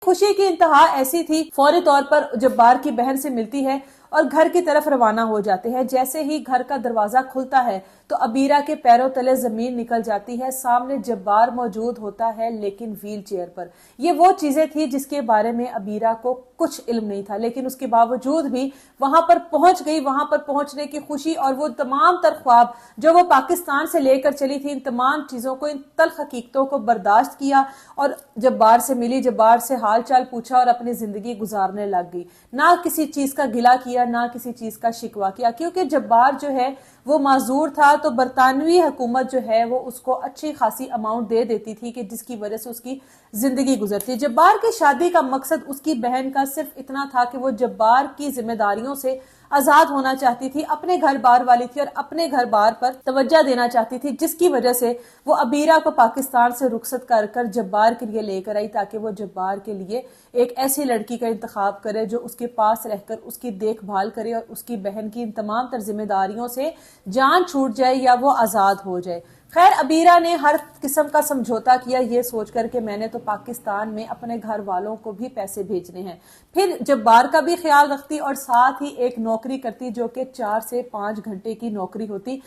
खुशी की इंतहा ऐसी थी, फौरी तौर पर जब्बार की बहन से मिलती है और घर की तरफ रवाना हो जाते हैं। जैसे ही घर का दरवाजा खुलता है तो अबीरा के पैरों तले जमीन निकल जाती है। सामने जब्बार मौजूद होता है, लेकिन व्हील चेयर पर। ये वो चीजें थी जिसके बारे में अबीरा को कुछ इल्म नहीं था, लेकिन उसके बावजूद भी वहां पर पहुंच गई। वहां पर पहुंचने की खुशी और वो तमाम तर ख्वाब जो वो पाकिस्तान से लेकर चली थी, इन तमाम चीजों को, इन तल्ख हकीकतों को बर्दाश्त किया और जब्बार से मिली, जब्बार से हाल चाल पूछा और अपनी जिंदगी गुजारने लग गई। ना किसी चीज का गिला किया, ना किसी चीज का शिकवा किया, क्योंकि जब्बार जो है वो माजूर था, तो बरतानवी हुकूमत जो है वो उसको अच्छी खासी अमाउंट दे देती थी कि जिसकी वजह से उसकी जिंदगी गुजरती। जब्बार की शादी का मकसद उसकी बहन का सिर्फ इतना था कि वो जब्बार की जिम्मेदारियों से आजाद होना चाहती थी, अपने घर बार वाली थी और अपने घर बार पर तवज्जो देना चाहती थी, जिसकी वजह से वो अबीरा को पाकिस्तान से रुखसत कर कर जब्बार के लिए लेकर आई, ताकि वो जब्बार के लिए एक ऐसी लड़की का इंतखाब करे जो उसके पास रहकर उसकी देखभाल करे और उसकी बहन की इन तमाम तर जिम्मेदारियों से जान छूट जाए या वो आजाद हो जाए। खैर, अबीरा ने हर किस्म का समझौता किया, ये सोचकर कि मैंने तो पाकिस्तान में अपने घर वालों को भी पैसे भेजने हैं। फिर जब्बार का भी ख्याल रखती और साथ ही एक नौकरी करती जो कि 4 से 5 घंटे की नौकरी होती,